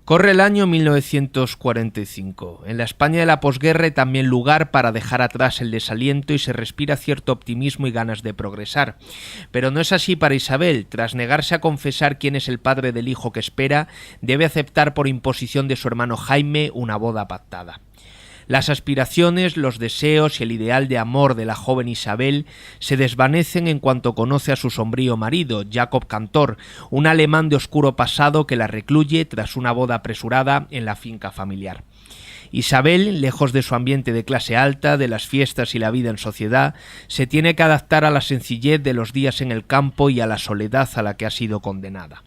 Corre el año 1945. En la España de la posguerra hay también lugar para dejar atrás el desaliento y se respira cierto optimismo y ganas de progresar. Pero no es así para Isabel. Tras negarse a confesar quién es el padre del hijo que espera, debe aceptar por imposición de su hermano Jaime una boda pactada. Las aspiraciones, los deseos y el ideal de amor de la joven Isabel se desvanecen en cuanto conoce a su sombrío marido, Jacob Cantor, un alemán de oscuro pasado que la recluye tras una boda apresurada en la finca familiar. Isabel, lejos de su ambiente de clase alta, de las fiestas y la vida en sociedad, se tiene que adaptar a la sencillez de los días en el campo y a la soledad a la que ha sido condenada.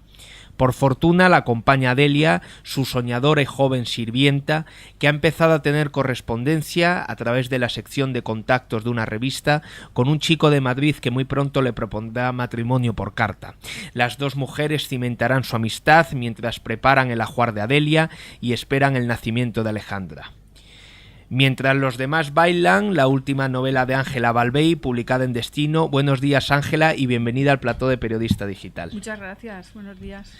Por fortuna la acompaña Delia, su soñadora y joven sirvienta, que ha empezado a tener correspondencia a través de la sección de contactos de una revista con un chico de Madrid que muy pronto le propondrá matrimonio por carta. Las dos mujeres cimentarán su amistad mientras preparan el ajuar de Adelia y esperan el nacimiento de Alejandra. Mientras los demás bailan, la última novela de Ángela Balvey, publicada en Destino. Buenos días, Ángela, y bienvenida al plató de Periodista Digital. Muchas gracias, buenos días.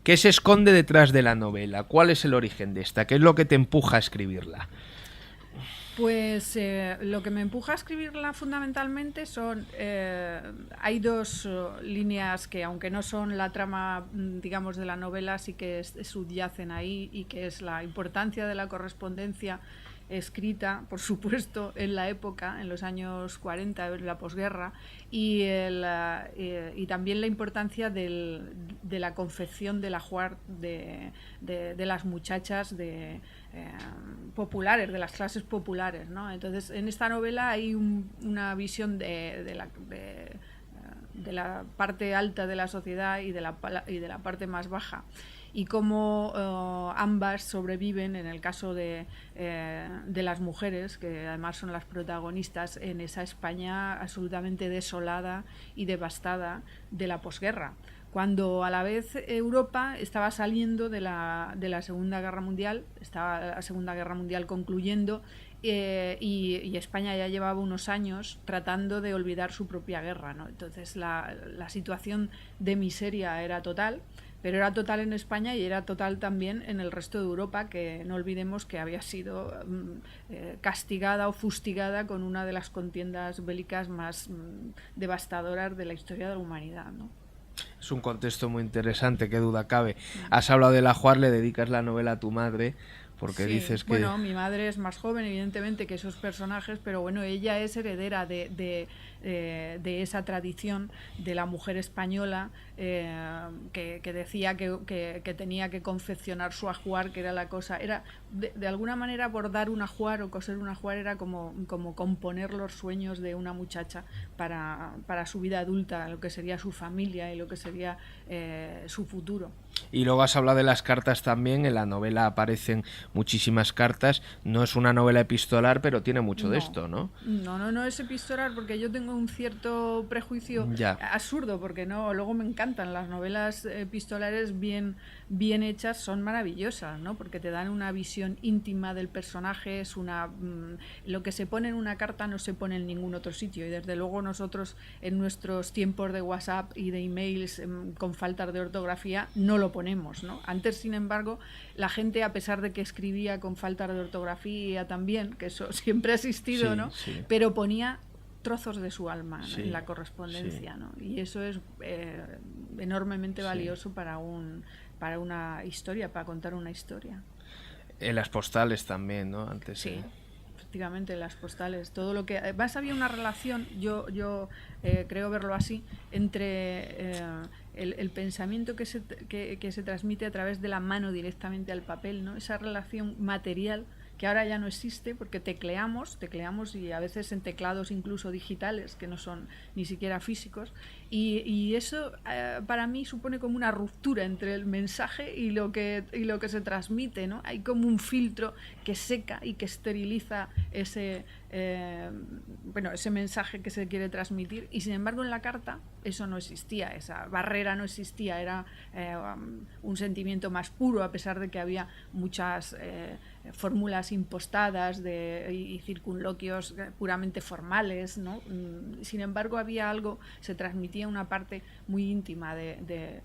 ¿Qué se esconde detrás de la novela? ¿Cuál es el origen de esta? ¿Qué es lo que te empuja a escribirla? Pues lo que me empuja a escribirla fundamentalmente son... hay dos líneas que, aunque no son la trama, digamos, de la novela, sí que subyacen ahí, y que es la importancia de la correspondencia escrita, por supuesto, en la época, en los años 40, en la posguerra, y también la importancia de la confección del ajuar de las muchachas populares, de las clases populares, ¿no? Entonces, en esta novela hay una visión de la parte alta de la sociedad y de la parte más baja, y cómo ambas sobreviven, en el caso de las mujeres, que además son las protagonistas, en esa España absolutamente desolada y devastada de la posguerra, cuando a la vez Europa estaba saliendo de la Segunda Guerra Mundial, estaba la Segunda Guerra Mundial concluyendo, y España ya llevaba unos años tratando de olvidar su propia guerra, ¿no? Entonces la situación de miseria era total, pero era total en España y era total también en el resto de Europa, que no olvidemos que había sido castigada o fustigada con una de las contiendas bélicas más devastadoras de la historia de la humanidad, ¿no? Es un contexto muy interesante, qué duda cabe. Has hablado del ajuar, le dedicas la novela a tu madre, porque sí, dices que... Bueno, mi madre es más joven, evidentemente, que esos personajes, pero bueno, ella es heredera de esa tradición de la mujer española, que decía que tenía que confeccionar su ajuar, que era la cosa, era de alguna manera bordar un ajuar o coser un ajuar era como componer los sueños de una muchacha para su vida adulta, lo que sería su familia y lo que sería su futuro. Y luego has hablado de las cartas también. En la novela aparecen muchísimas cartas. No es una novela epistolar, pero tiene mucho de esto, ¿no? No es epistolar, porque yo tengo un cierto prejuicio absurdo, porque luego me encantan las novelas epistolares bien hechas, son maravillosas, ¿no? Porque te dan una visión íntima del personaje, es lo que se pone en una carta no se pone en ningún otro sitio, y desde luego nosotros en nuestros tiempos de WhatsApp y de emails con faltas de ortografía no lo ponemos, ¿no? Antes, sin embargo, la gente, a pesar de que escribía con faltas de ortografía también, que eso siempre ha existido, ¿no? Sí. Pero ponía trozos de su alma, ¿no? En la correspondencia, ¿no? Y eso es enormemente valioso para una historia, para contar una historia. En las postales también, ¿no? Antes, sí. Efectivamente, las postales, todo lo que... Además había una relación, yo creo verlo así, entre el pensamiento que se transmite a través de la mano directamente al papel, ¿no? Esa relación material que ahora ya no existe, porque tecleamos y a veces en teclados incluso digitales, que no son ni siquiera físicos, y eso para mí supone como una ruptura entre el mensaje y lo que se transmite, ¿no? Hay como un filtro que seca y que esteriliza ese mensaje que se quiere transmitir, y sin embargo en la carta eso no existía, esa barrera no existía, era un sentimiento más puro, a pesar de que había muchas fórmulas impostadas y circunloquios puramente formales, ¿no? Sin embargo había algo, se transmitía una parte muy íntima de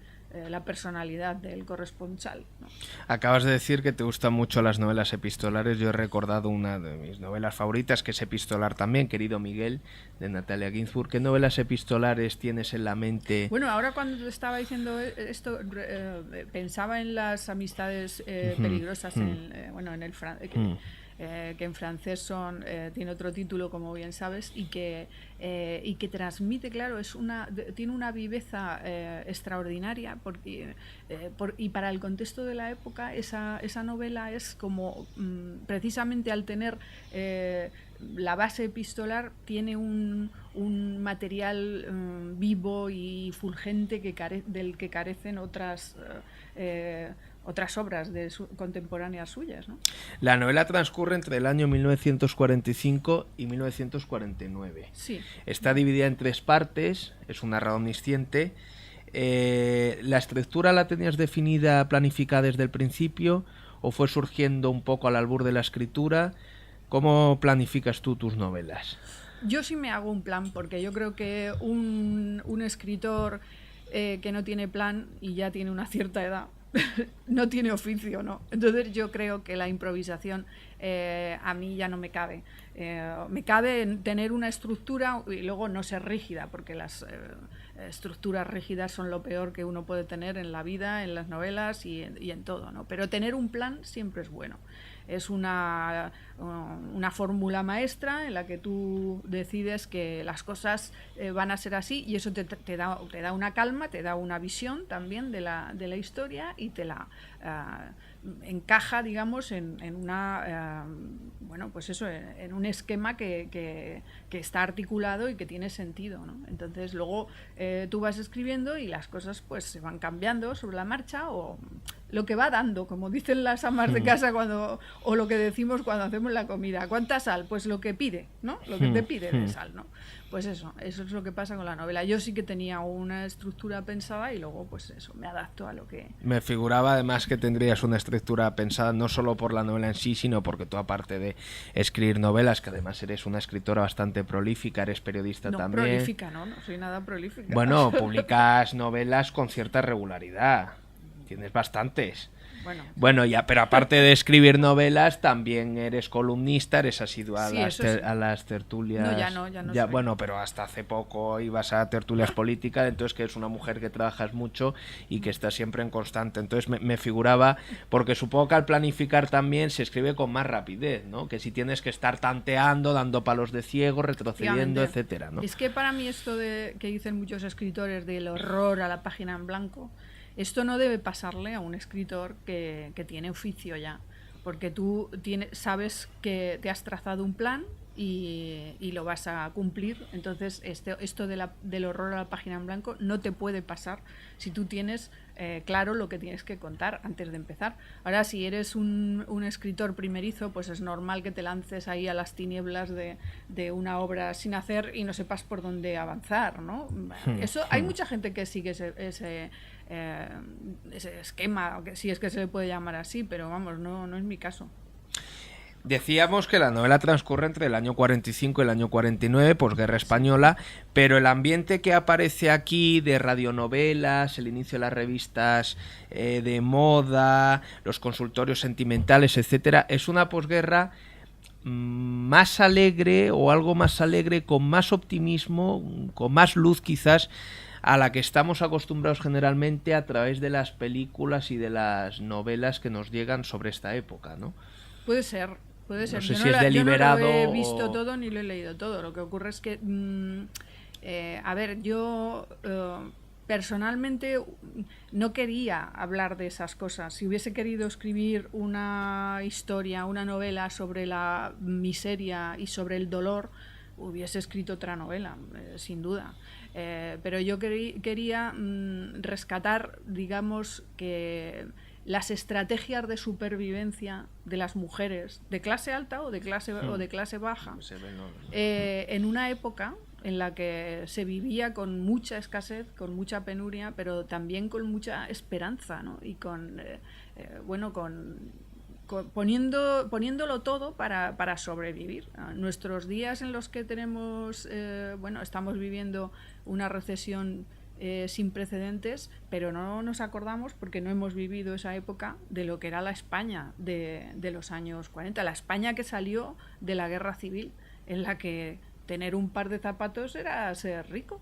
la personalidad del corresponsal, ¿no? Acabas de decir que te gustan mucho las novelas epistolares. Yo he recordado una de mis novelas favoritas, que es epistolar también, Querido Miguel, de Natalia Ginzburg. ¿Qué novelas epistolares tienes en la mente? Bueno, ahora cuando te estaba diciendo esto, pensaba en las amistades peligrosas, en el que en francés tiene otro título, como bien sabes, y que transmite, claro, tiene una viveza extraordinaria, y para el contexto de la época esa novela es como, precisamente al tener la base epistolar, tiene un material vivo y fulgente del que carecen otras obras contemporáneas suyas, ¿no? La novela transcurre entre el año 1945 y 1949. Sí. Está dividida en 3 partes, es un narrador omnisciente. ¿La estructura la tenías definida, planificada desde el principio, o fue surgiendo un poco al albur de la escritura? ¿Cómo planificas tú tus novelas? Yo sí me hago un plan, porque yo creo que un escritor que no tiene plan y ya tiene una cierta edad no tiene oficio, ¿no? Entonces yo creo que la improvisación a mí ya no me cabe. Me cabe tener una estructura y luego no ser rígida, porque las estructuras rígidas son lo peor que uno puede tener en la vida, en las novelas y en todo, ¿no? Pero tener un plan siempre es bueno. Es una fórmula maestra en la que tú decides que las cosas van a ser así, y eso te da una calma, te da una visión también de la historia, y te la encaja, digamos, en una pues eso, en un esquema que está articulado y que tiene sentido, ¿no? Entonces luego tú vas escribiendo y las cosas pues se van cambiando sobre la marcha, o lo que va dando, como dicen las amas de casa o lo que decimos cuando hacemos la comida. ¿Cuánta sal? Pues lo que pide, ¿no? Lo que te pide de sal, ¿no? Pues eso es lo que pasa con la novela. Yo sí que tenía una estructura pensada y luego pues eso, me adapto a lo que... Me figuraba además que tendrías una estructura pensada no solo por la novela en sí, sino porque tú, aparte de escribir novelas, que además eres una escritora bastante prolífica, eres periodista también. No, prolífica, no soy nada prolífica. Bueno, publicas novelas con cierta regularidad. Tienes bastantes. Bueno, ya, pero aparte de escribir novelas, también eres columnista, eres asidua a las tertulias. No, ya no. Ya, bueno, pero hasta hace poco ibas a tertulias políticas, entonces que eres una mujer que trabajas mucho y que estás siempre en constante. Entonces me figuraba, porque supongo que al planificar también se escribe con más rapidez, ¿no? Que si tienes que estar tanteando, dando palos de ciego, retrocediendo, etcétera, ¿no? Es que para mí esto que dicen muchos escritores del horror a la página en blanco, esto no debe pasarle a un escritor que tiene oficio ya, porque tú sabes que te has trazado un plan y lo vas a cumplir. Entonces esto del horror a la página en blanco no te puede pasar si tú tienes claro lo que tienes que contar antes de empezar. Ahora, si eres un escritor primerizo, pues es normal que te lances ahí a las tinieblas de una obra sin hacer y no sepas por dónde avanzar, ¿no? Eso, hay mucha gente que sigue ese esquema, si es que se le puede llamar así, pero vamos, no es mi caso. Decíamos que la novela transcurre entre el año 45 y el año 49, posguerra española, pero el ambiente que aparece aquí de radionovelas, el inicio de las revistas de moda, los consultorios sentimentales, etcétera, es una posguerra más alegre, o algo más alegre, con más optimismo, con más luz quizás, a la que estamos acostumbrados generalmente a través de las películas y de las novelas que nos llegan sobre esta época, ¿no? Puede ser. No sé si es deliberado. Yo no lo he visto todo ni lo he leído todo. Lo que ocurre es que, yo personalmente no quería hablar de esas cosas. Si hubiese querido escribir una historia, una novela sobre la miseria y sobre el dolor, hubiese escrito otra novela, sin duda. Pero yo quería rescatar, digamos, que las estrategias de supervivencia de las mujeres de clase alta o de clase baja en una época en la que se vivía con mucha escasez, con mucha penuria, pero también con mucha esperanza, ¿no? Y poniéndolo todo para sobrevivir. Nuestros días en los que estamos viviendo una recesión sin precedentes, pero no nos acordamos, porque no hemos vivido esa época, de lo que era la España de los años 40, la España que salió de la guerra civil, en la que tener un par de zapatos era ser rico.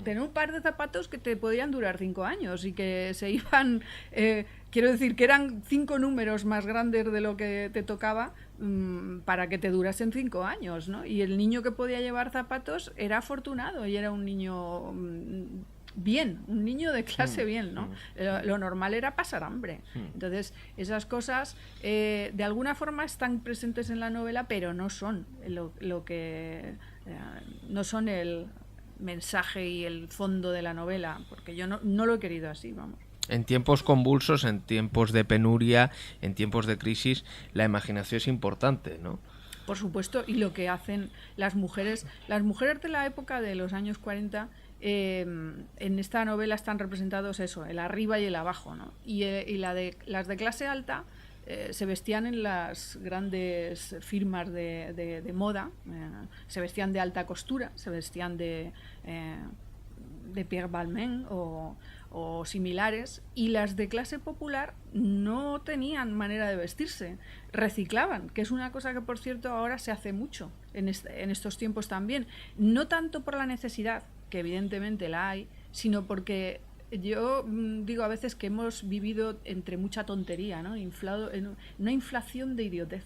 Tener un par de zapatos que te podían durar 5 años y que se iban, quiero decir, que eran 5 números más grandes de lo que te tocaba para que te durasen 5 años, ¿no? Y el niño que podía llevar zapatos era afortunado y era un niño bien, un niño de clase bien, ¿no? Lo normal era pasar hambre. Entonces, esas cosas de alguna forma están presentes en la novela, pero no son lo que no son el mensaje y el fondo de la novela, porque yo no lo he querido así, vamos. En tiempos convulsos, en tiempos de penuria, en tiempos de crisis, la imaginación es importante, ¿no? Por supuesto, y lo que hacen las mujeres de la época de los años 40, en esta novela están representados eso, el arriba y el abajo, ¿no? Y las de clase alta se vestían en las grandes firmas de moda, se vestían de alta costura, se vestían de Pierre Balmain o similares, y las de clase popular no tenían manera de vestirse, reciclaban, que es una cosa que por cierto ahora se hace mucho en estos tiempos también, no tanto por la necesidad, que evidentemente la hay, sino porque yo digo a veces que hemos vivido entre mucha tontería, ¿no? Inflado en una inflación de idiotez.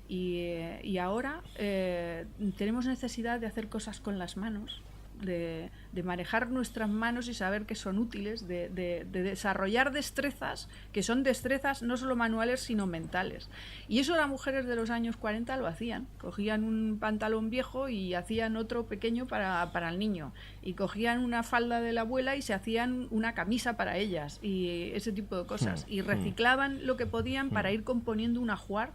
Y ahora tenemos necesidad de hacer cosas con las manos, de manejar nuestras manos y saber que son útiles, de desarrollar destrezas, que son destrezas no solo manuales sino mentales. Y eso las mujeres de los años 40 lo hacían. Cogían un pantalón viejo y hacían otro pequeño para el niño. Y cogían una falda de la abuela y se hacían una camisa para ellas. Y ese tipo de cosas. Y reciclaban lo que podían para ir componiendo un ajuar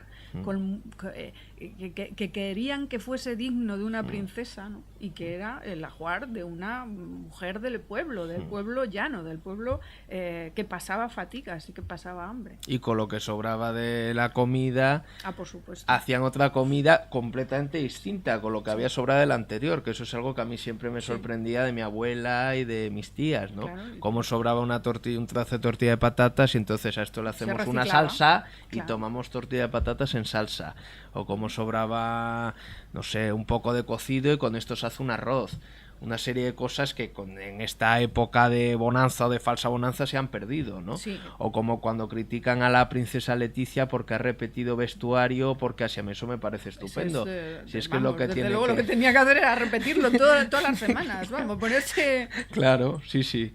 que querían que fuese digno de una princesa, ¿no? Y que era el ajuar de una mujer del pueblo llano, del pueblo que pasaba fatigas y que pasaba hambre. Y con lo que sobraba de la comida, por supuesto, hacían otra comida completamente distinta con lo que había sobrado del anterior, que eso es algo que a mí siempre me sorprendía de mi abuela y de mis tías, ¿no? Claro. Cómo sobraba una tortilla, un trozo de tortilla de patatas, y entonces a esto le hacemos una salsa y tomamos tortilla de patatas en salsa. O como sobraba, no sé, un poco de cocido y con esto se hace un arroz. Una serie de cosas que en esta época de bonanza o de falsa bonanza se han perdido, ¿no? Sí. O como cuando critican a la princesa Leticia porque ha repetido vestuario, porque así a mí eso me parece estupendo. Si es que lo que tiene luego lo que tenía que hacer era repetirlo todas las semanas, vamos, ponerse... Claro, sí.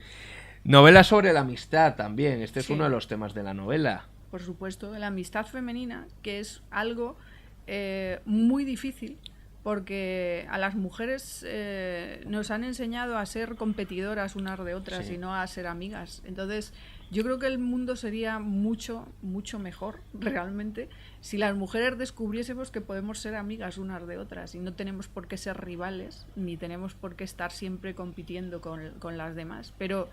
Novela sobre la amistad también, este es uno de los temas de la novela. Por supuesto, la amistad femenina, que es algo muy difícil, porque a las mujeres nos han enseñado a ser competidoras unas de otras y no a ser amigas. Entonces, yo creo que el mundo sería mucho, mucho mejor, realmente, si las mujeres descubriésemos que podemos ser amigas unas de otras y no tenemos por qué ser rivales, ni tenemos por qué estar siempre compitiendo con las demás. Pero,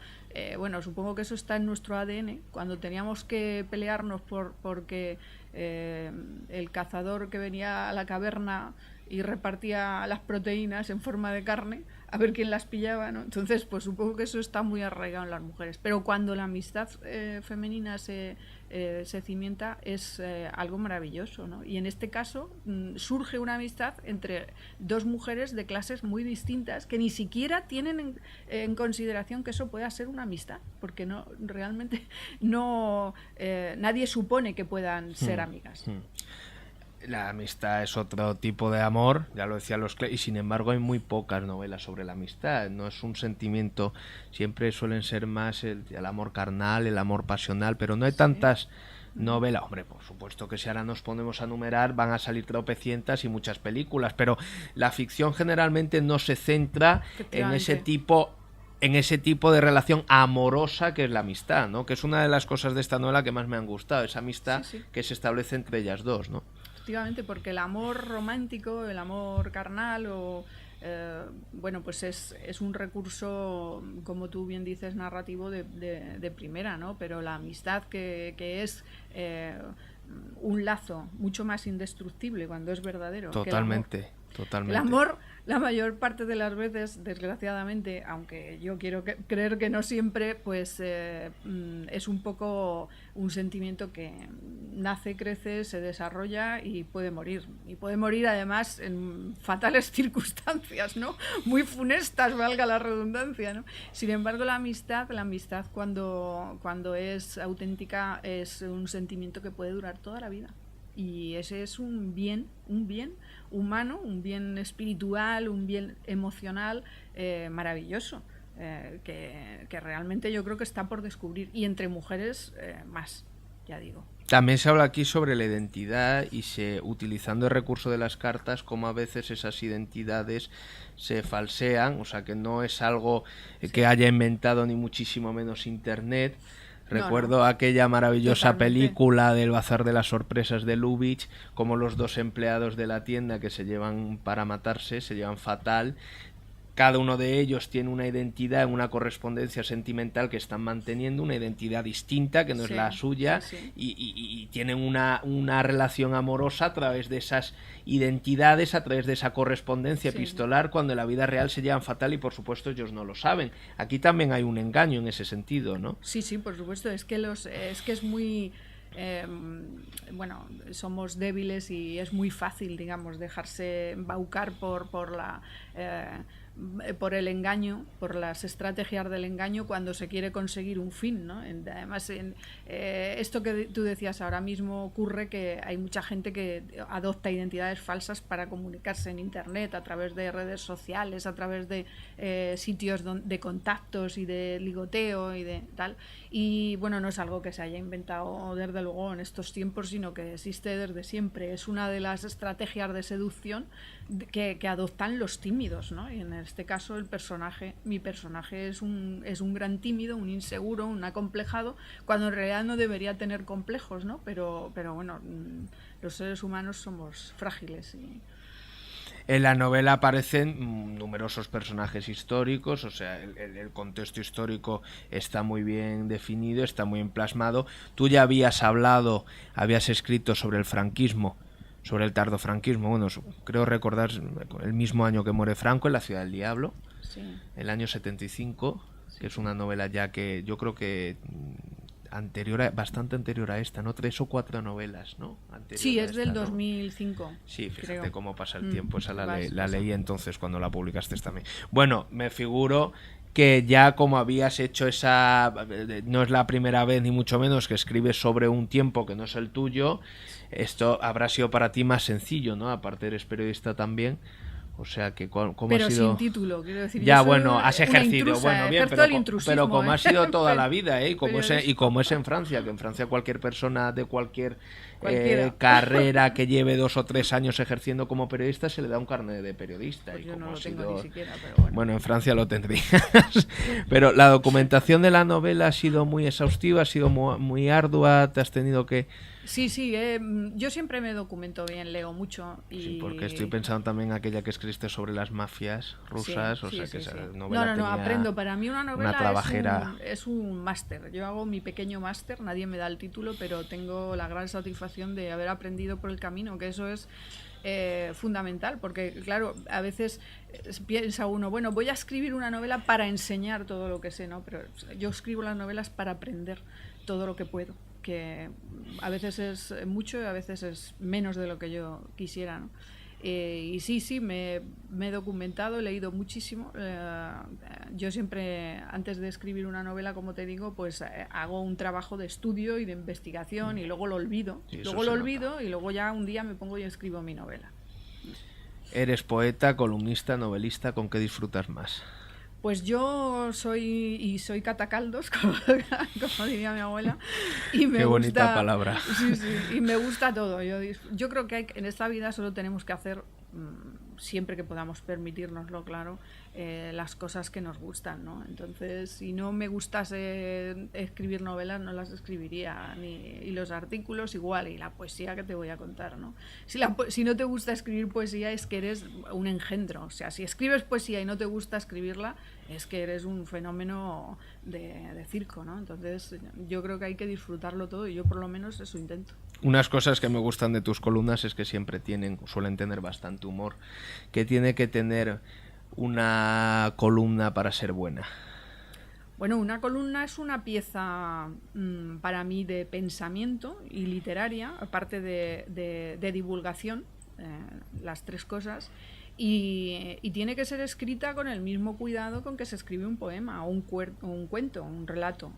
bueno, supongo que eso está en nuestro ADN. Cuando teníamos que pelearnos porque el cazador que venía a la caverna y repartía las proteínas en forma de carne, a ver quién las pillaba, ¿no? Entonces, pues supongo que eso está muy arraigado en las mujeres. Pero cuando la amistad femenina se cimienta, es algo maravilloso, ¿no? Y en este caso surge una amistad entre dos mujeres de clases muy distintas que ni siquiera tienen en consideración que eso pueda ser una amistad, porque realmente nadie supone que puedan ser amigas. La amistad es otro tipo de amor, ya lo decían y sin embargo hay muy pocas novelas sobre la amistad. No es un sentimiento, siempre suelen ser más el amor carnal, el amor pasional, pero no hay tantas novelas. Hombre, por supuesto que si ahora nos ponemos a numerar van a salir tropecientas y muchas películas, pero la ficción generalmente no se centra en ese tipo de relación amorosa que es la amistad, ¿no? Que es una de las cosas de esta novela que más me han gustado, esa amistad que se establece entre ellas dos, ¿no? Efectivamente, porque el amor romántico, el amor carnal bueno, pues es un recurso, como tú bien dices, narrativo de primera, ¿no? Pero la amistad que es un lazo mucho más indestructible cuando es verdadero. Totalmente. El amor la mayor parte de las veces, desgraciadamente, aunque yo quiero creer que no siempre, pues es un poco un sentimiento que nace, crece, se desarrolla y puede morir. Y puede morir además en fatales circunstancias, ¿no? Muy funestas, valga la redundancia, ¿no? Sin embargo, la amistad cuando es auténtica es un sentimiento que puede durar toda la vida. Y ese es un bien humano, un bien espiritual, un bien emocional maravilloso, que realmente yo creo que está por descubrir. Y entre mujeres más, ya digo. También se habla aquí sobre la identidad y utilizando el recurso de las cartas, cómo a veces esas identidades se falsean, o sea que no es algo que haya inventado ni muchísimo menos Internet. Recuerdo aquella maravillosa película del Bazar de las Sorpresas de Lubitsch, como los dos empleados de la tienda que se llevan para matarse, se llevan fatal. Cada uno de ellos tiene una identidad, una correspondencia sentimental que están manteniendo, una identidad distinta que no es la suya, y tienen una relación amorosa a través de esas identidades, a través de esa correspondencia epistolar, cuando en la vida real se llevan fatal y por supuesto ellos no lo saben. Aquí también hay un engaño en ese sentido, ¿no? Sí, por supuesto, es que es muy... bueno, somos débiles y es muy fácil, digamos, dejarse embaucar por el engaño, por las estrategias del engaño cuando se quiere conseguir un fin, ¿no? Además, esto que tú decías ahora mismo ocurre, que hay mucha gente que adopta identidades falsas para comunicarse en Internet, a través de redes sociales, a través de sitios de contactos y de ligoteo y de tal. Y bueno, no es algo que se haya inventado desde luego en estos tiempos, sino que existe desde siempre. Es una de las estrategias de seducción que adoptan los tímidos, ¿no? Y en este caso mi personaje es un gran tímido, un inseguro, un acomplejado, cuando en realidad no debería tener complejos, ¿no? Pero bueno, los seres humanos somos frágiles y... En la novela aparecen numerosos personajes históricos, o sea, el contexto histórico está muy bien definido, está muy bien plasmado. Tú ya habías escrito sobre el franquismo, sobre el tardofranquismo, bueno, creo recordar el mismo año que muere Franco, en La ciudad del diablo, el año 75, que es una novela ya que yo creo que bastante anterior a esta, ¿no? 3 o 4 novelas, ¿no? Sí, es del 2005. Sí, fíjate creo. Cómo pasa el tiempo. Esa la leí entonces cuando la publicaste también. Bueno, me figuro que ya como habías hecho no es la primera vez ni mucho menos que escribes sobre un tiempo que no es el tuyo, esto habrá sido para ti más sencillo, ¿no? Aparte eres periodista también. O sea que ¿cómo pero ha sido? Sin título, quiero decir. Ya, bueno, has ejercido, intrusa, bueno, bien, pero como ha sido toda la vida, ¿eh? Y como es en Francia, que en Francia cualquier persona de cualquier carrera que lleve 2 o 3 años ejerciendo como periodista se le da un carnet de periodista. Pues y yo como no lo tengo sido... ni siquiera, pero bueno. En Francia lo tendrías. Pero la documentación de la novela ha sido muy exhaustiva, ha sido muy ardua, te has tenido que... Sí, yo siempre me documento bien, leo mucho. Sí, porque estoy pensando también en aquella que escribiste sobre las mafias rusas, esa novela No, aprendo. Para mí una novela es un máster. Yo hago mi pequeño máster, nadie me da el título, pero tengo la gran satisfacción de haber aprendido por el camino, que eso es fundamental, porque claro, a veces piensa uno, bueno, voy a escribir una novela para enseñar todo lo que sé, ¿no? Pero yo escribo las novelas para aprender todo lo que puedo, que a veces es mucho y a veces es menos de lo que yo quisiera, ¿no? Y me he documentado, he leído muchísimo. Yo siempre, antes de escribir una novela, como te digo, pues hago un trabajo de estudio y de investigación y luego lo olvido. Y luego ya un día me pongo y escribo mi novela. Eres poeta, columnista, novelista, ¿con qué disfrutas más? Pues yo soy catacaldos, como diría mi abuela, y me Qué bonita gusta, palabra. Sí, y me gusta todo. Yo creo que en esta vida solo tenemos que hacer, siempre que podamos permitirnoslo, claro, las cosas que nos gustan, ¿no? Entonces, si no me gustase escribir novelas, no las escribiría, y los artículos igual, y la poesía que te voy a contar, ¿no? Si no te gusta escribir poesía, es que eres un engendro. O sea, si escribes poesía y no te gusta escribirla, es que eres un fenómeno de circo, ¿no? Entonces, yo creo que hay que disfrutarlo todo, y yo por lo menos eso intento. Unas cosas que me gustan de tus columnas es que siempre suelen tener bastante humor. ¿Qué tiene que tener una columna para ser buena? Bueno, una columna es una pieza para mí de pensamiento y literaria, aparte de divulgación, las tres cosas, y tiene que ser escrita con el mismo cuidado con que se escribe un poema o un cuento, un relato.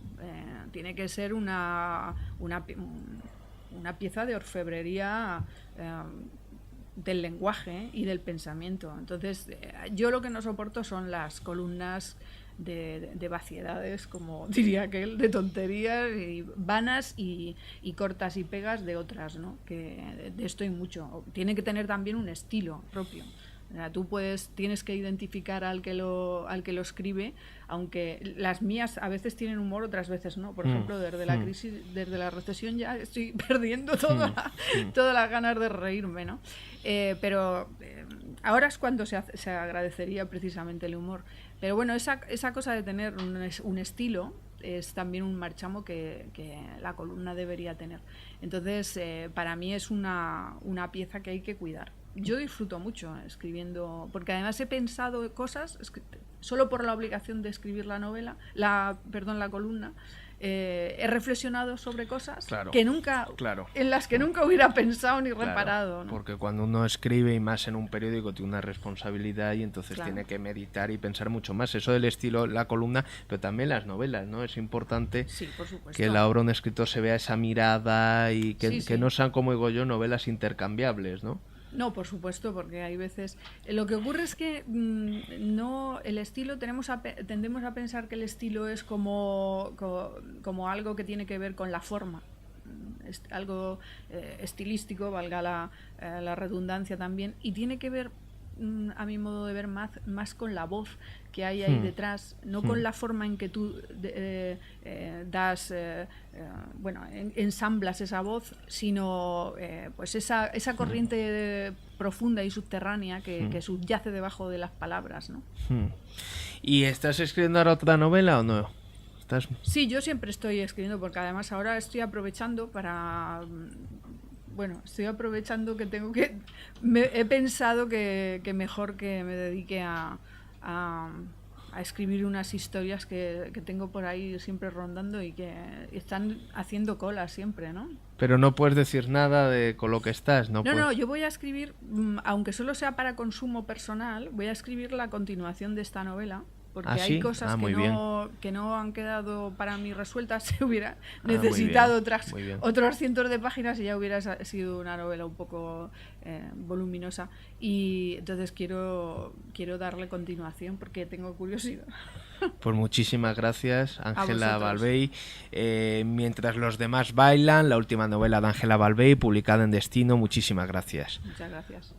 Tiene que ser una pieza de orfebrería del lenguaje y del pensamiento. Entonces, yo lo que no soporto son las columnas de vaciedades, como diría aquel, de tonterías y vanas y cortas y pegas de otras, ¿no? Que de esto hay mucho. Tiene que tener también un estilo propio. O sea, tú tienes que identificar al que lo escribe, aunque las mías a veces tienen humor, otras veces no. Por ejemplo, desde la crisis, desde la recesión ya estoy perdiendo todas las ganas de reírme, ¿no? Pero ahora es cuando se agradecería precisamente el humor. Pero bueno, esa cosa de tener un estilo es también un marchamo que la columna debería tener. Entonces, para mí es una pieza que hay que cuidar. Yo disfruto mucho escribiendo, porque además he pensado cosas, solo por la obligación de escribir la columna, he reflexionado sobre cosas que nunca, en las que nunca hubiera pensado ni reparado, ¿no? Porque cuando uno escribe, y más en un periódico, tiene una responsabilidad y entonces tiene que meditar y pensar mucho más. Eso del estilo, la columna, pero también las novelas, ¿no? Es importante que la obra de un escritor se vea esa mirada y que no sean, como digo yo, novelas intercambiables, ¿no? No, por supuesto, porque hay veces... Lo que ocurre es que el estilo, tendemos a pensar que el estilo es como algo que tiene que ver con la forma, algo estilístico, valga la redundancia también, y tiene que ver, a mi modo de ver, más con la voz que hay ahí detrás, no con la forma en que tú ensamblas esa voz, sino pues esa corriente profunda y subterránea que subyace debajo de las palabras, ¿no? ¿Y estás escribiendo ahora otra novela o no? Sí, yo siempre estoy escribiendo, porque además ahora estoy aprovechando he pensado que mejor que me dedique a escribir unas historias que tengo por ahí siempre rondando y que están haciendo cola siempre, ¿no? Pero no puedes decir nada con lo que estás, ¿no? No, yo voy a escribir, aunque solo sea para consumo personal, voy a escribir la continuación de esta novela. Porque hay cosas que no han quedado para mí resueltas. Se hubiera necesitado otros cientos de páginas y ya hubiera sido una novela un poco voluminosa. Y entonces quiero darle continuación porque tengo curiosidad. Pues muchísimas gracias, Ángela Balvey. Mientras los demás bailan, la última novela de Ángela Balvey, publicada en Destino. Muchísimas gracias. Muchas gracias.